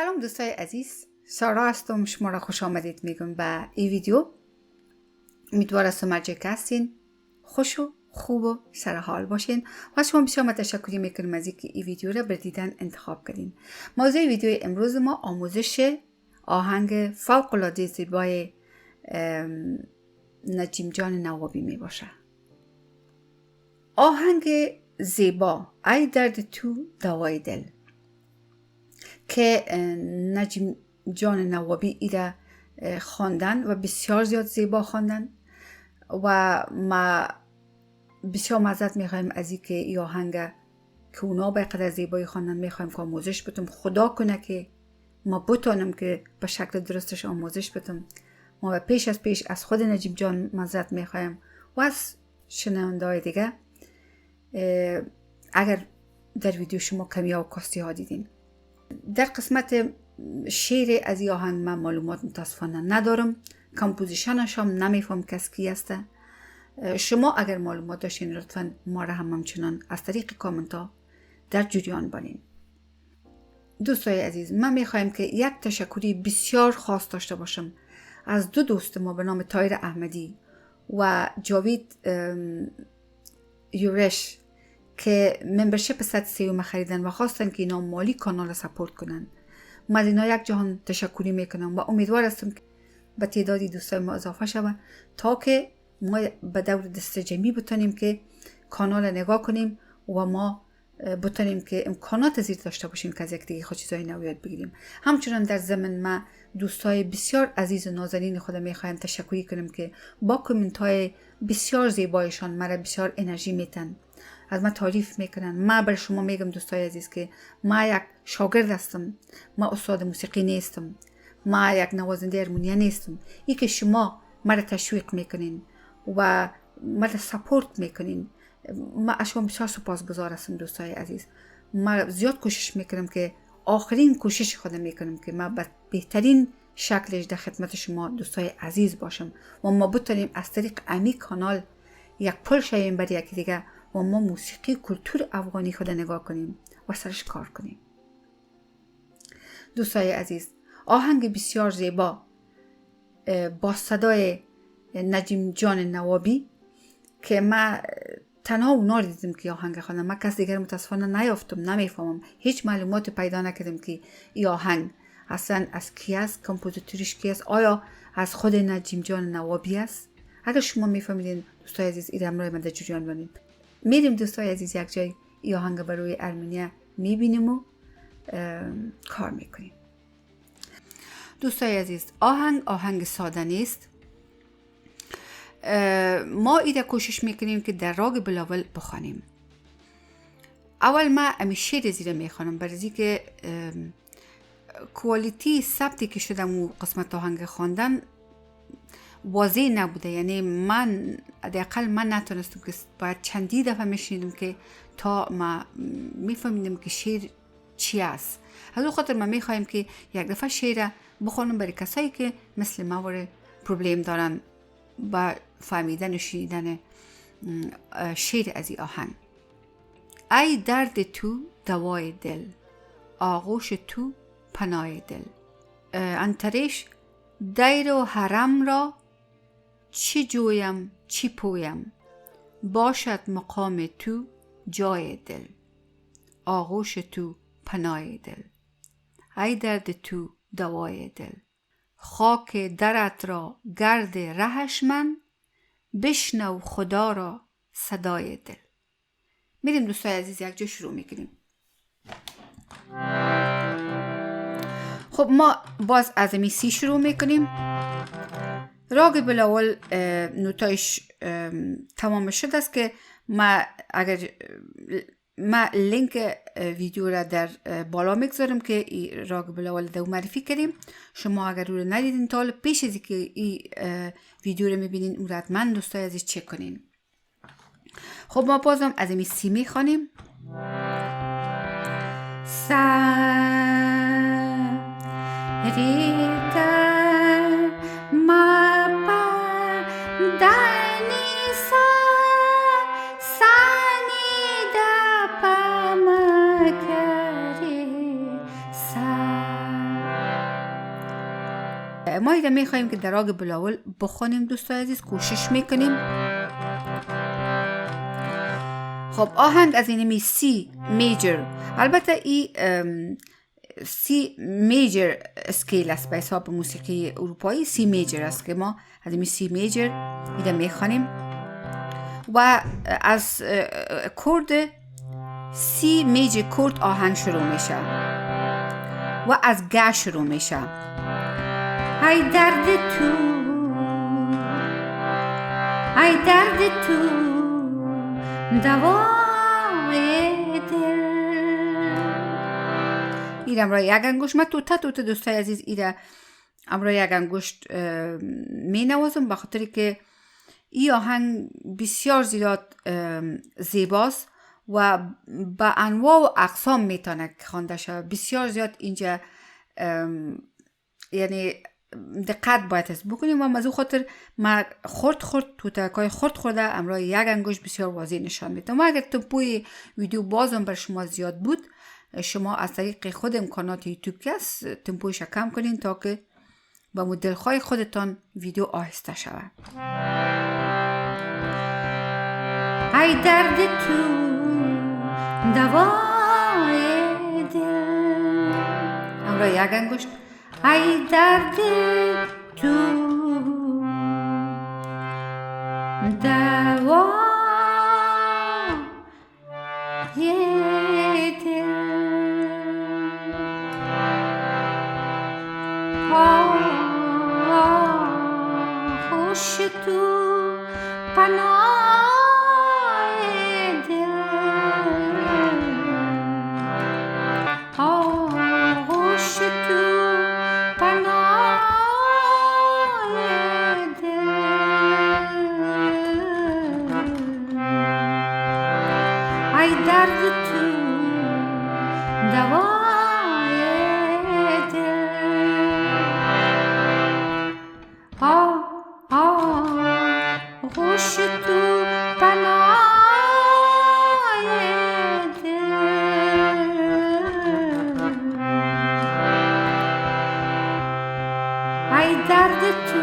سلام دوستای عزیز، سارا هستم. شما را خوش آمدید میگم به این ویدیو. امیدوار هستم هر جای که هستین خوش و خوب و سر حال باشین و شما بسیار تشکر میکنم از اینکه این ویدیو را بر دیدن انتخاب کردین. موضوع ویدیو امروز ما آموزش آهنگ فوق العاده زیبای نجیم جان نوابی می باشه. آهنگ زیبا ای درد تو دوای دل که نجیم جان نوابی ایره خواندن و بسیار زیاد زیبا خواندن و ما بسیار معذرت میخوایم از اینکه این آهنگ که اونا به قدر زیبایی خواندن میخوایم که آموزش بدم. خدا کنه که ما بتونم که به شکل درستش آموزش بدم. ما پیش از خود نجیم جان معذرت میخوایم و از شنونده‌های دیگه اگر در ویدیو شما کمی ها و کاستی ها دیدین. در قسمت شعر از این آهنگ من معلومات متاسفانه ندارم، کمپوزیشنش هم نمیفهم کس کی است. شما اگر معلومات داشتین لطفا ما را هم همچنان از طریق کامنت ها در جریان بانین. دوستای عزیز، من میخوایم که یک تشکری بسیار خاص داشته باشم از دو دوست ما به نام طاهر احمدی و جاوید یورش که ممبرشپ 130 خریدن و خواستن که اینا مالی کانال سپورت کنن. من اینا یک جهان تشکری میکنم و امیدوار هستم که به تعدادی دوستای ما اضافه شود تا که ما به دور دست جمعی بتونیم که کانال نگاه کنیم و ما بتونیم که امکانات زیر داشته باشیم که از یک دیگه خود چیزای نو یاد بگیریم. همچنان در ضمن ما دوستای بسیار عزیز و نازنین خودم میخوایم تشکری کنیم که با کامنت های بسیار زیبایشان مرا بسیار انرژی میتن، از من تعریف میکنن. من بر شما میگم دوستای عزیز که ما یک شاگرد هستم، ما استاد موسیقی نیستم، ما یک نوازنده هارمونیا نیستم. این که شما مرا تشویق میکنین و مرا سپورت میکنین، ما از شما بسیار سپاسگزار هستم دوستای عزیز. ما زیاد کوشش میکنم که آخرین کوشش خودم میکنم که ما به بهترین شکلش در خدمت شما دوستای عزیز باشم و ما بتونیم از طریق امی کانال یک پل شویم بر یکی دیگه و ما موسیقی کلتور افغانی خود نگاه کنیم و سرش کار کنیم. دوستای عزیز، آهنگ بسیار زیبا با صدای نجیم جان نوابی که ما تنها اونا دیدم که آهنگ خوانم، ما کس دیگر متاسفانه نیافتم، نمیفهمم، هیچ معلومات پیدا نکردم که این آهنگ اصلا از کی است، کمپوزیتورش کی است، آیا از خود نجیم جان نوابی است؟ اگر شما میفهمیدین دوستای عزیز این امروز من در جریان بانید. میریم دوستای عزیز یک جای این آهنگ بروی ارمنیا میبینیم و کار میکنیم. دوستای عزیز، آهنگ ساده نیست. ما ایده کوشش میکنیم که در راگ بلاول بخوانیم. اول ما همیشه زیر میخوانم برای که کوالیتی ثبتی که شدم و قسمت آهنگ خواندن واضح نبوده. یعنی من حداقل من نتونستم که باید چندی دفعه میشنیدم که تا ما میفهمیدم که شعر چی است. از اون خاطر ما میخوایم که یک دفعه شعر بخونم برای کسایی که مثل ما وره پروبلم دارن با فهمیدن و شنیدن شعر از این آهنگ. ای درد تو دوای دل، آغوش تو پناه دل. انترش دیر و حرم را چی جویم چی پویم، باشد مقام تو جای دل، آغوش تو پناه دل. ای درد تو دوای دل، خاک درت را گرد رهش من، بشنو خدا را صدای دل. میریم دوستای عزیز یک جا شروع میکنیم. خب ما باز از امی سی شروع میکنیم. راگ بلاول نوتایش تمام شده است که ما لینک ویدیو را در بالا میگذارم که این راگ بلاول دو معرفی کردیم. شما اگر رو ندیدین تا حالا پیش از که این ویدیو رو میبینین اون را حتما دوستای عزیز چک کنین. خب ما بازم از امی سی میخوانیم. ما ایده میخواییم که در آگ بلاول بخونیم دوستای عزیز، کوشش میکنیم. خب آهنگ از اینمی سی میجر، البته ای سی میجر اسکیل است به حساب موسیقی اروپایی، سی میجر است که ما از اینمی سی میجر ایده میخوانیم و از کورد سی میجر کورد آهنگ شروع میشه و از گ شروع میشه. ای درد تو، ای درد تو دوای دل. ایره امرای یک انگوشت، من توتا دوستای عزیز ایره امرای یک انگوشت می نوازم به خاطری که این آهنگ بسیار زیاد زیباست و با انواع و اقسام میتونه خوانده شود. بسیار زیاد اینجا یعنی دقت باید است بکنیم و از اون خاطر ما خورد توتکای خورد خورده امرای یک انگوش بسیار واضح نشان میدم. و اگر تمپوی ویدیو بازم بر شما زیاد بود، شما از طریق خود امکانات یوتیوب که است تمپویش کم کنین تا که با مدلخواه خودتان ویدیو آهسته شود. ای درد تو دوای دل، امرای یک انگوشت. ای درد تو دوای دل، خوش تو پناه دل، خوش تو پناه دل. ای درد تو دوای دل، خوش تو پناه دل. ای درد تو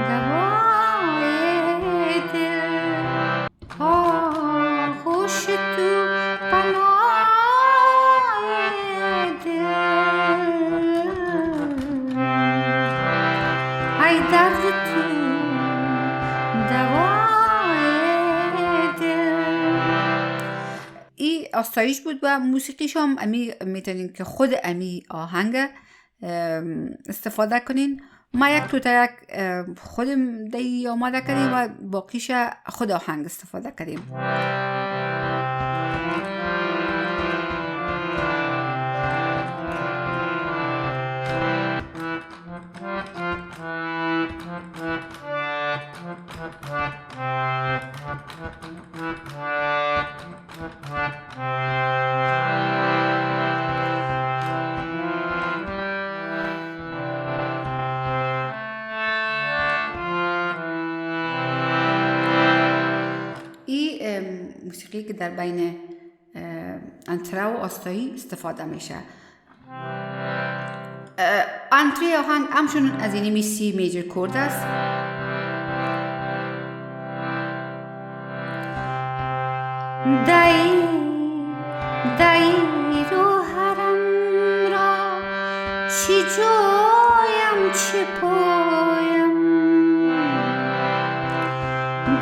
دوای دل، خوش تو پناه دل. ای درد تو دوای دل. این آستایش بود و موسیقیش هم امی میتونین که خود امی آهنگ استفاده کنین. ما یک توتا یک خودم دی آماده کردیم و باقیش خود آهنگ استفاده کردیم. موسیقی که در بین انتره و آستایی استفاده میشه. انتره آهنگ همچون از اینمی سی میجر کورد است. دای رو حرم را چی جویم چی پایم،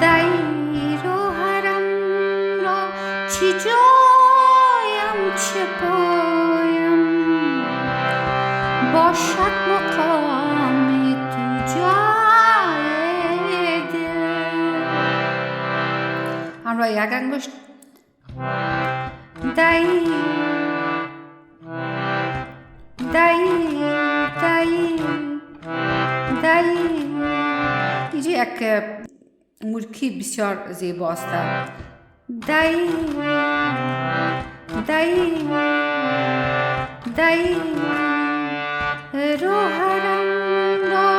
دای رو حرم را چی جویم چی پایم، باشد مقامی تو جای دل. همراه یک انگشت. دای اینجا یک ملکی بسیار زیباست. دای رو حرم را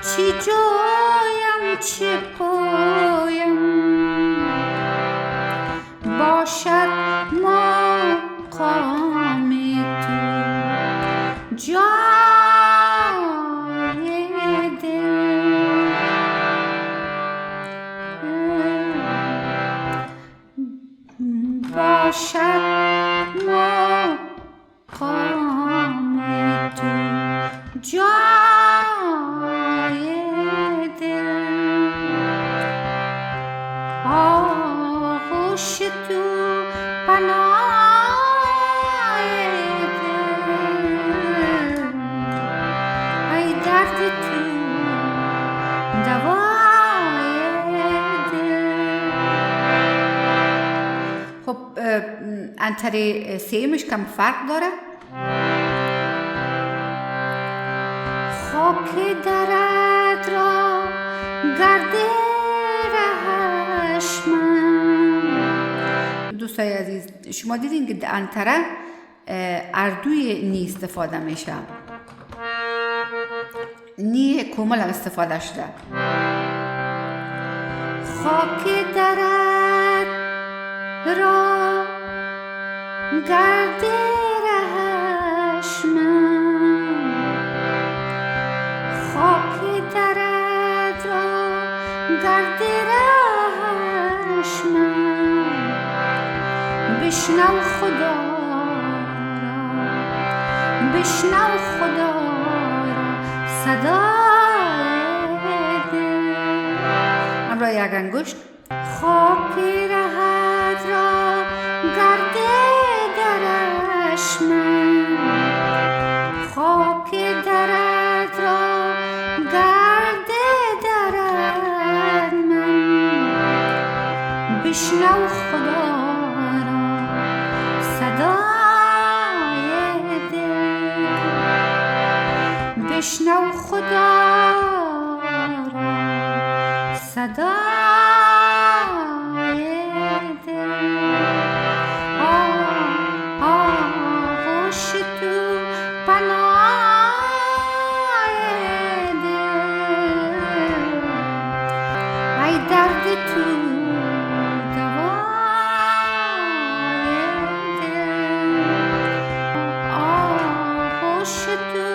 چی جویم چی پایم، باشد مقام تو جای باشد مقام تو جای دل، آغوش تو پناه دل، ای درد تو دوای دل. خب انتره سیمش کم فرق داره. خاک درد را گرد رهش من. دوستای عزیز، شما دیدین که در انتره اردوی نی استفاده میشه، نی کومل هم استفاده شده. خاک درد را گرد رهش من، خاک درد را گرد رهش من. بشنو خدا را، بشنو خدا را صدای دل. همراه یک انگشت. خاک رهت را گرد درش من، خاک درت را گرد درد من. بشنو خدا را صدای دل، بشنو خدا را صدای دل. آغوش تو پناه دل، ای درد تو دوای دل. آغوش تو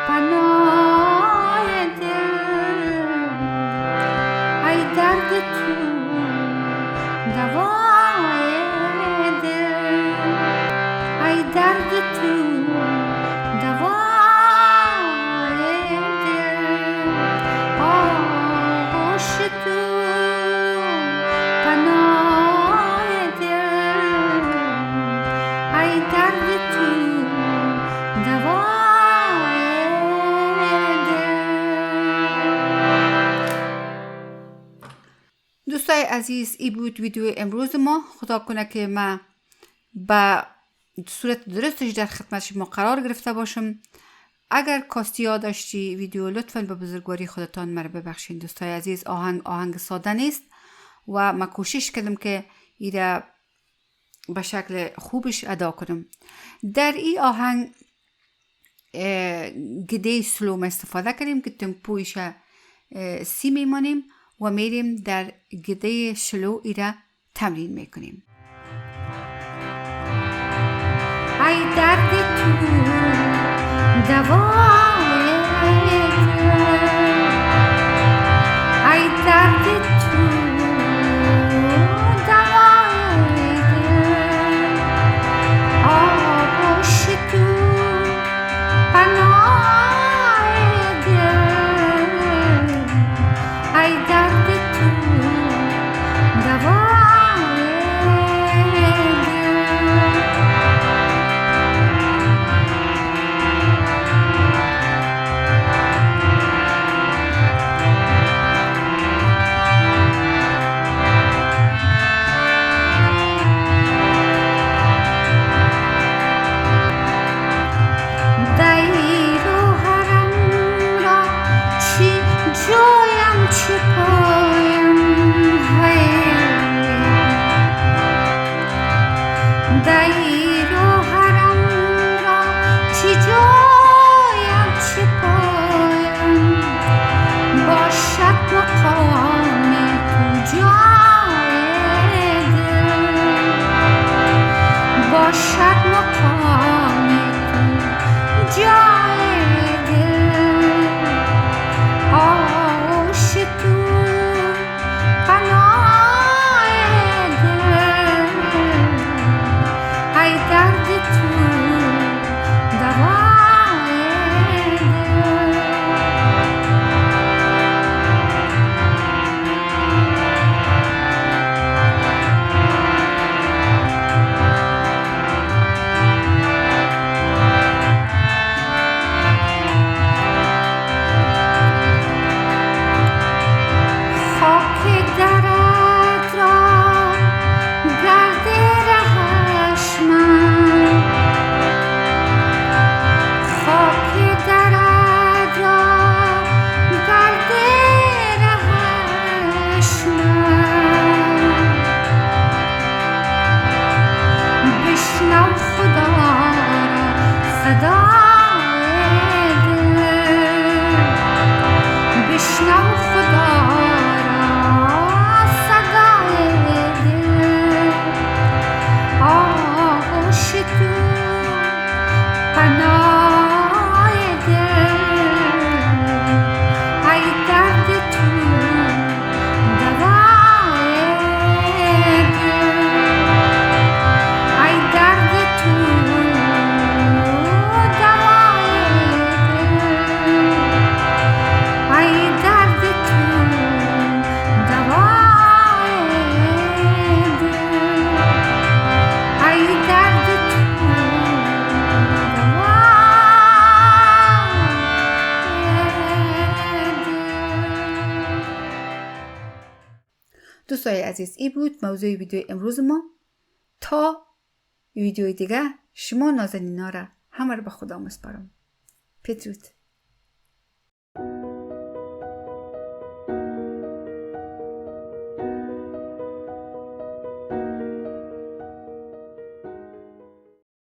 پناه دل، ای درد تو دوای دل، ای درد تو دوای دل. آغوش تو پناه دل، ای درد تو دوای دل. دوستای عزیز، ای بود ویدیو امروز ما. خدا کنه که ما به صورت درستش در خدمت شما قرار گرفته باشم. اگر کاستیا داشتی ویدیو، لطفاً به بزرگواری خودتان مرا ببخشید. دوستای عزیز، آهنگ ساده نیست و ما کوشش کردم که ایره به شکل خوبش ادا کنم. در این آهنگ گده سلو استفاده کردیم که تمپویش 30 میمانیم و میریم در گده سلو ایره تمرین میکنیم. ای درد تو دوای دل، ای درد تو دوای دل. آغوش تو پناه دل، ای درد تو دوای دل. دوستای عزیز، این بود موضوع ویدیو امروز ما. تا ویدیوی دیگه شما نازنینا را همه رو به خدا میسپارم. بدرود.